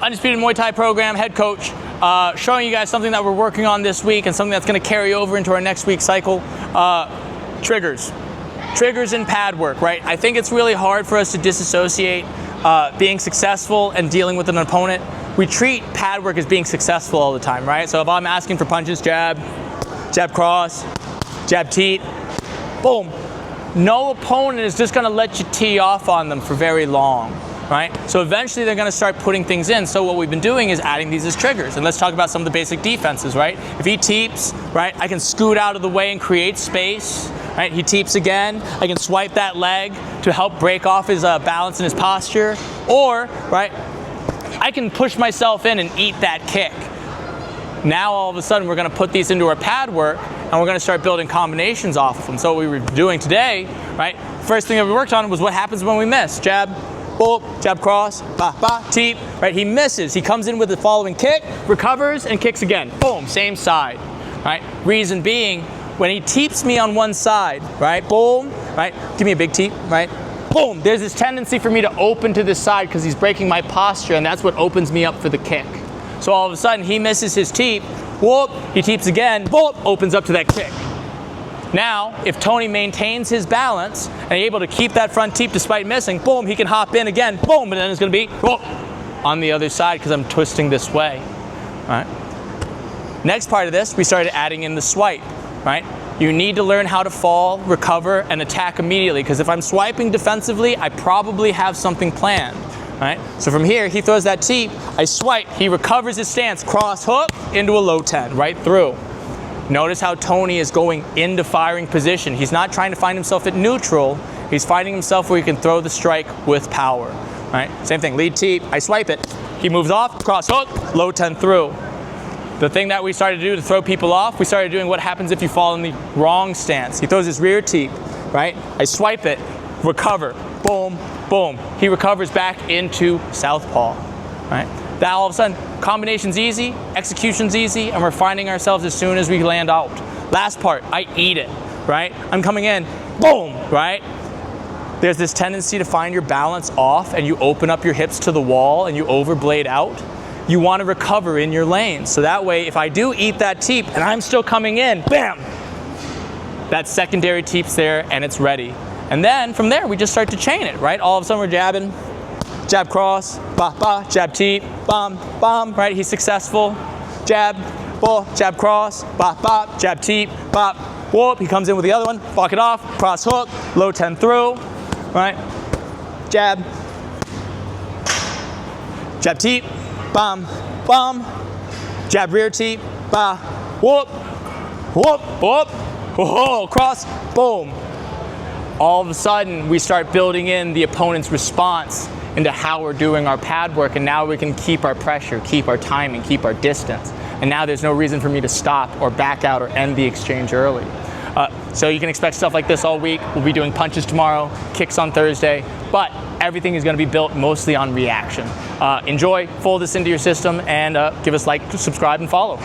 Undisputed Muay Thai program, head coach, showing you guys something that we're working on this week and something that's going to carry over into our next week's cycle. Triggers and pad work, right? I think it's really hard for us to disassociate being successful and dealing with an opponent. We treat pad work as being successful all the time, right? So if I'm asking for punches, jab, jab cross, jab teat, boom. No opponent is just gonna let you tee off on them for very long, right? So eventually they're gonna start putting things in. So what we've been doing is adding these as triggers. And let's talk about some of the basic defenses, right? If he teeps, right, I can scoot out of the way and create space, right? He teeps again, I can swipe that leg to help break off his balance and his posture. Or, right, I can push myself in and eat that kick. Now all of a sudden we're gonna put these into our pad work and we're gonna start building combinations off of them. So what we were doing today, right, first thing that we worked on was what happens when we miss. Jab, boop, jab cross, ba, ba, teep, right? He misses, he comes in with the following kick, recovers, and kicks again. Boom, same side, right? Reason being, when he teeps me on one side, right, boom, right, give me a big teep, right? Boom, there's this tendency for me to open to this side because he's breaking my posture, and that's what opens me up for the kick. So all of a sudden, he misses his teep, whoop, he teeps again, whoop, opens up to that kick. Now, if Tony maintains his balance and able to keep that front teep despite missing, boom, he can hop in again, boom, and then it's gonna be, whoop, on the other side because I'm twisting this way, all right? Next part of this, we started adding in the swipe, right? You need to learn how to fall, recover, and attack immediately, because if I'm swiping defensively, I probably have something planned, right? So from here, he throws that teep, I swipe, he recovers his stance, cross hook, into a low 10, right through. Notice how Tony is going into firing position. He's not trying to find himself at neutral, he's finding himself where he can throw the strike with power, right? Same thing, lead teep, I swipe it, he moves off, cross hook, low 10 through. The thing that we started to do to throw people off, we started doing what happens if you fall in the wrong stance. He throws his rear teep, right? I swipe it, recover, boom, boom. He recovers back into southpaw, right? That all of a sudden, combination's easy, execution's easy, and we're finding ourselves as soon as we land out. Last part, I eat it, right? I'm coming in, boom, right? There's this tendency to find your balance off and you open up your hips to the wall and you overblade out. You want to recover in your lane. So that way, if I do eat that teep and I'm still coming in, bam, that secondary teep's there and it's ready. And then from there, we just start to chain it, right? All of a sudden we're jabbing, jab cross, ba, ba, jab teep, bam, bam, right? He's successful. Jab, bo, jab cross, ba, ba, jab teep, bop, whoop. He comes in with the other one, block it off, cross hook, low 10 through, right? Jab, jab teep, bam, bam, jab rear teep, ba, whoop, whoop, whoop, whoa, cross, boom. All of a sudden, we start building in the opponent's response into how we're doing our pad work, and now we can keep our pressure, keep our timing, keep our distance. And now there's no reason for me to stop or back out or end the exchange early. So you can expect stuff like this all week. We'll be doing punches tomorrow, kicks on Thursday, but everything is gonna be built mostly on reaction. Enjoy, fold this into your system, and give us like, subscribe, and follow.